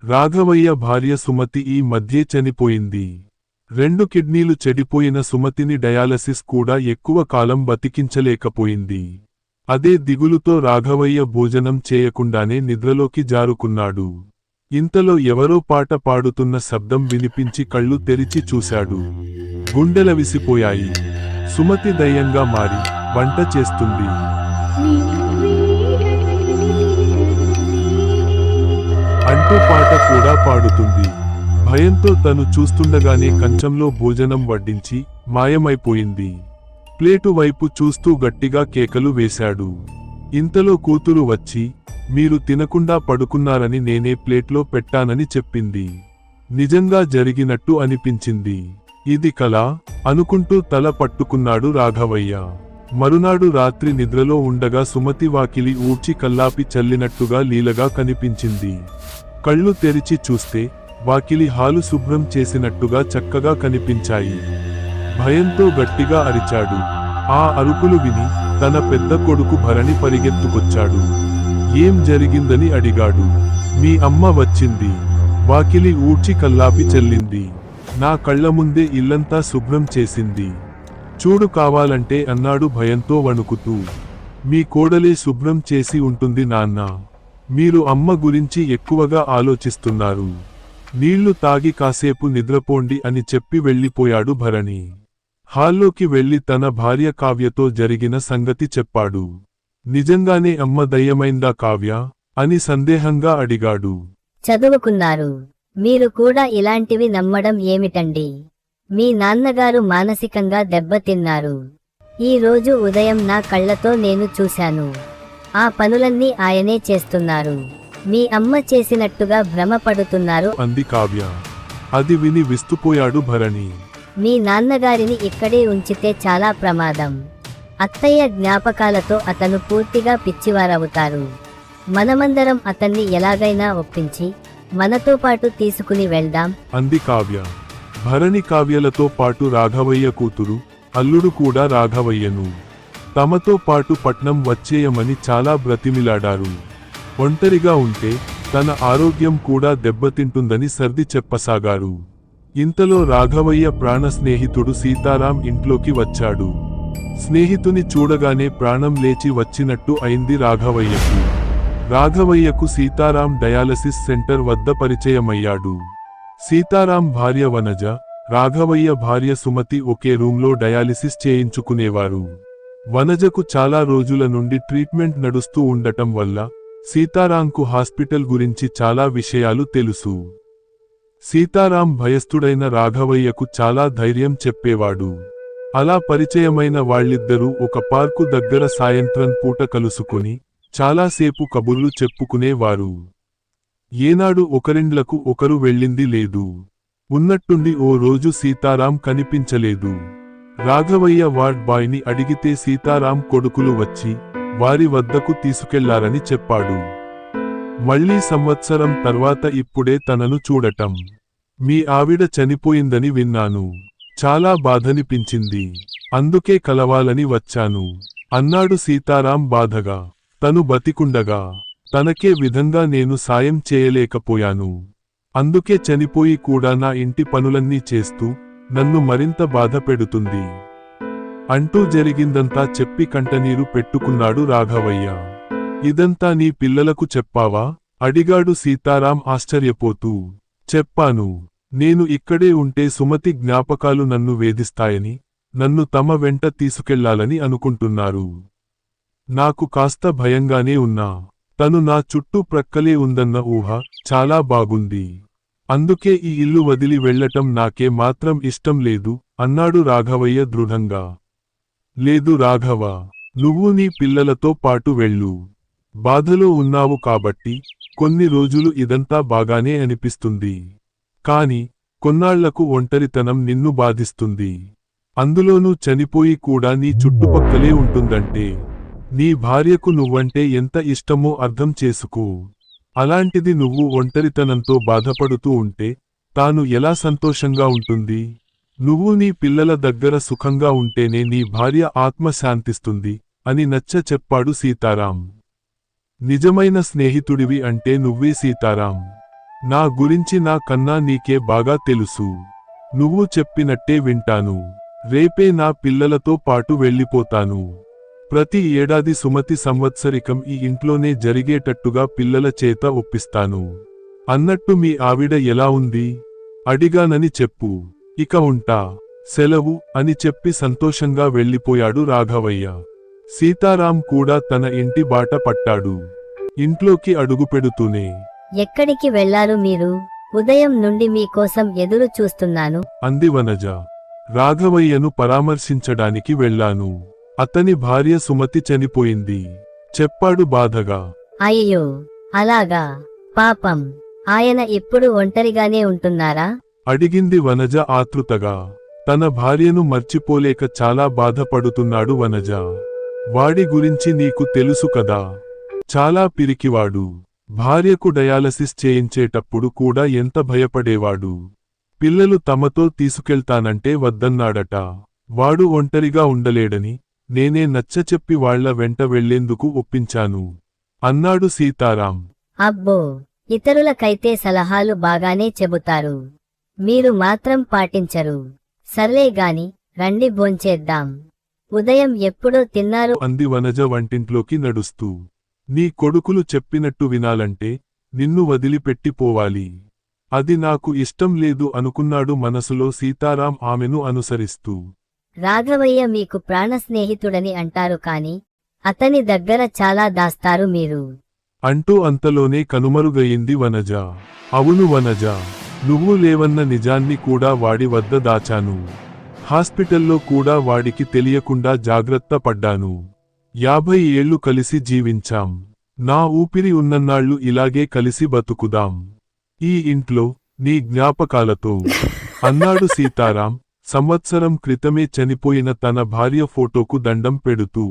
రాఘవయ్య భార్య సుమతి ఈ మధ్యే చనిపోయింది. 2 కిడ్నీలు చెడిపోయిన సుమతిని డయాలసిస్ కూడా ఎక్కువ కాలం బతికించలేకపోయింది. అదే దిగులుతో రాఘవయ్య భోజనం చేయకుండానే నిద్రలోకి జారుకున్నాడు. ఇంతలో ఎవరో పాట పాడుతున్న శబ్దం వినిపించి కళ్ళు తెరిచి చూశాడు. గుండెలవిసిపోయాయి. సుమతి దయ్యంగా మారి వంట చేస్తుంది. అంటూ పాట కూడా పాడుతుంది. భయంతో తను చూస్తుండగానే కంచంలో భోజనం వడ్డించి మాయమైపోయింది. ప్లేటు వైపు చూస్తూ గట్టిగా కేకలు వేశాడు. ఇంతలో కూతురు వచ్చి, మీరు తినకుండా పడుకున్నారని నేనే ప్లేట్లో పెట్టానని చెప్పింది. నిజంగా జరిగినట్టు అనిపించింది. ఇది కలా అనుకుంటూ తల పట్టుకున్నాడు రాఘవయ్య. మరునాడు రాత్రి నిద్రలో ఉండగా సుమతి వాకిలి ఊడ్చి కల్లాపి చల్లినట్టుగా లీలగా కనిపించింది. కళ్ళు తెరిచి చూస్తే వాకిలి హాలు శుభ్రం చేసినట్టుగా చక్కగా కనిపించాయి. భయంతో గట్టిగా అరిచాడు. ఆ అరుపులు విని తన పెద్ద కొడుకు భరణి పరిగెత్తుకొచ్చాడు. ఏం జరిగిందని అడిగాడు. మీ అమ్మ వచ్చింది. వాకిలి ఊడ్చి కల్లాపి చల్లింది. నా కళ్ల ముందే ఇల్లంతా శుభ్రం చేసింది. చూడు కావాలంటే అన్నాడు భయంతో వణుకుతూ. మీ కోడలే శుభ్రం చేసి ఉంటుంది నాన్నా. మీరు అమ్మ గురించి ఎక్కువగా ఆలోచిస్తున్నారు. నీళ్లు తాగి కాసేపు నిద్రపోండి అని చెప్పి వెళ్ళిపోయాడు భరణి. హాల్లోకి వెళ్లి తన భార్య కావ్యతో జరిగిన సంగతి చెప్పాడు. నిజంగానే అమ్మ దయ్యమైందా కావ్య అని సందేహంగా అడిగాడు. చదువుకున్నారు. మీరు కూడా ఇలాంటివి నమ్మడం ఏమిటండి? మీ నాన్నగారు మానసికంగా దెబ్బతిన్నారు. ఈ రోజు ఉదయం నా కళ్లతో నేను చూశాను. ఆ పనులన్నీ ఆయనే చేస్తున్నారు. మీ అమ్మ చేసినట్టుగా భ్రమపడుతున్నారు అంది కావ్య. అది విని విస్తుపోయాడు భరణి. మీ నాన్నగారిని ఇక్కడే ఉంచితే చాలా ప్రమాదం. అత్తయ్య జ్ఞాపకాలతో అతను పూర్తిగా పిచ్చివారవుతారు. మనమందరం అతన్ని ఎలాగైనా ఒప్పించి మనతో పాటు తీసుకుని వెళ్దాం అంది కావ్య. భరణి కావ్యలతో పాటు రాఘవయ్య కూతురు, అల్లుడు కూడా రాఘవయ్యను తమతో పాటు పట్నం వచ్చేయమని చాలా బ్రతిమిలాడారు. ఒంటరిగా ఉంటే తన ఆరోగ్యం కూడా దెబ్బతింటుందని సర్ది చెప్పసాగారు. ఇంతలో రాఘవయ్య ప్రాణ స్నేహితుడు సీతారాం ఇంట్లోకి వచ్చాడు. స్నేహితుని చూడగానే ప్రాణం లేచి వచ్చినట్టు అయింది రాఘవయ్యకు. రాఘవయ్యకు సీతారాం డయాలసిస్ సెంటర్ వద్ద పరిచయమయ్యాడు. సీతారాం భార్య వనజ, రాఘవయ్య భార్య సుమతి ఒకే రూంలో డయాలిసిస్ చేయించుకునేవారు. వనజకు చాలా రోజుల నుండి ట్రీట్మెంట్ నడుస్తూ ఉండటం వల్ల సీతారాంకు హాస్పిటల్ గురించి చాలా విషయాలు తెలుసు. సీతారాం భయస్థుడైన రాఘవయ్యకు చాలా ధైర్యం చెప్పేవాడు. అలా పరిచయమైన వాళ్ళిద్దరూ ఒక పార్కు దగ్గర సాయంత్రం పూట కలుసుకుని చాలాసేపు కబుర్లు చెప్పుకునేవారు. ఏనాడు ఒకరిండ్లకు ఒకరు వెళ్ళింది లేదు. ఉన్నట్టుండి ఓ రోజు సీతారాం కనిపించలేదు. రాఘవయ్య వార్డ్ బాయ్ని అడిగితే సీతారాం కొడుకులు వచ్చి వారి వద్దకు తీసుకెళ్లారని చెప్పాడు. మళ్ళీ సంవత్సరం తర్వాత ఇప్పుడే తనను చూడటం. మీ ఆవిడ చనిపోయిందని విన్నాను. చాలా బాధనిపించింది. అందుకే కలవాలని వచ్చాను అన్నాడు సీతారాం బాధగా. తను బతికుండగా తనకే విధంగా నేను సాయం చేయలేకపోయాను. అందుకే చనిపోయి కూడా నా ఇంటి పనులన్నీ చేస్తూ నన్ను మరింత బాధ పెడుతుంది అంటూ జరిగిందంతా చెప్పి కంటనీరు పెట్టుకున్నాడు రాఘవయ్య. ఇదంతా నీ పిల్లలకు చెప్పావా అడిగాడు సీతారాం ఆశ్చర్యపోతూ. చెప్పాను. నేను ఇక్కడే ఉంటే సుమతి జ్ఞాపకాలు నన్ను వేధిస్తాయని, నన్ను తమ వెంట తీసుకెళ్లాలని అనుకుంటున్నారు. నాకు కాస్త భయంగానే ఉన్నా. తను నా చుట్టూ ప్రక్కలే ఉందన్న ఊహ చాలా బాగుంది. అందుకే ఈ ఇల్లు వదిలి వెళ్లటం నాకే మాత్రం ఇష్టం లేదు అన్నాడు రాఘవయ్య దృఢంగా. లేదు రాఘవ, నువ్వు నీ పిల్లలతో పాటు వెళ్ళు. బాధలో ఉన్నావు కాబట్టి కొన్ని రోజులు ఇదంతా బాగానే అనిపిస్తుంది. కాని కొన్నాళ్లకు ఒంటరితనం నిన్ను బాధిస్తుంది. అందులోనూ చనిపోయి కూడా నీ చుట్టుపక్కలే ఉంటుందంటే నీ భార్యకు నువ్వంటే ఎంత ఇష్టమో అర్థం చేసుకో. అలాంటిది నువ్వు ఒంటరితనంతో బాధపడుతూ ఉంటే తాను ఎలా సంతోషంగా ఉంటుంది? నువ్వు నీ పిల్లల దగ్గర సుఖంగా ఉంటేనే నీ భార్య ఆత్మ శాంతిస్తుంది అని నచ్చ చెప్పాడు సీతారాం. నిజమైన స్నేహితుడివి అంటే నువ్వే సీతారాం. నా గురించి నా కన్నా నీకే బాగా తెలుసు. నువ్వు చెప్పినట్టే వింటాను. రేపే నా పిల్లలతో పాటు వెళ్ళిపోతాను. ప్రతి ఏడాది సుమతి సంవత్సరికం ఈ ఇంట్లోనే జరిగేటట్టుగా పిల్లల చేత ఒప్పిస్తాను. అన్నట్టు మీ ఆవిడ ఎలా ఉంది? అడిగానని చెప్పు. ఇక ఉంటా. సెలవు అని చెప్పి సంతోషంగా వెళ్ళిపోయాడు రాఘవయ్య. సీతారాం కూడా తన ఇంటి బాట పట్టాడు. ఇంట్లోకి అడుగుపెడుతూనే, ఎక్కడికి వెళ్లారు మీరు? ఉదయం నుండి మీకోసం ఎదురు చూస్తున్నాను. అంది వనజ. రాఘవయ్యను పరామర్శించడానికి వెళ్ళాను. అతని భార్య సుమతి చనిపోయింది, చెప్పాడు బాధగా. అయ్యో, అలాగా? పాపం, ఆయన ఇప్పుడు ఒంటరిగానే ఉంటున్నారా? అడిగింది వనజ ఆతృతగా. తన భార్యను మర్చిపోలేక చాలా బాధపడుతున్నాడు వనజ. వాడి గురించి నీకు తెలుసు కదా, చాలా పిరికివాడు. భార్యకు డయాలసిస్ చేయించేటప్పుడు కూడా ఎంత భయపడేవాడు. పిల్లలు తమతో తీసుకెళ్తానంటే వద్దన్నాడట. వాడు ఒంటరిగా ఉండలేడని నేనే నచ్చచెప్పి వాళ్ల వెంట వెళ్లేందుకు ఒప్పించాను, అన్నాడు సీతారాం. అబ్బో, ఇతరులకైతే సలహాలు బాగానే చెబుతారు, మీరు మాత్రం పాటించరు. సర్లే గాని రండి, భోంచేద్దాం. ఉదయం ఎప్పుడో తిన్నారు, అంది వనజ వంటింట్లోకి నడుస్తూ. నీ కొడుకులు చెప్పినట్టు వినాలంటే నిన్ను వదిలిపెట్టిపోవాలి. అది నాకు ఇష్టం లేదు అనుకున్నాడు మనసులో సీతారాం ఆమెను అనుసరిస్తూ. రాఘవయ్య మీకు ప్రాణ స్నేహితుడని అంటారు కాని అతని దగ్గర చాలా దాస్తారు మీరు, అంటూ అంతలోనే కనుమరుగయింది వనజ. అవును వనజ, నువ్వు లేవన్న నిజాన్ని కూడా వాడి వద్ద దాచాను. హాస్పిటల్లో కూడా వాడికి తెలియకుండా జాగ్రత్త పడ్డాను. 50 ఏళ్లు కలిసి జీవించాం. నా ఊపిరి ఉన్నన్నాళ్లు ఇలాగే కలిసి బతుకుదాం ఈ ఇంట్లో నీ జ్ఞాపకాలతో, అన్నాడు సీతారాం సంవత్సరం క్రితమే చనిపోయిన తన భార్య ఫోటోకు దండం పెడుతూ.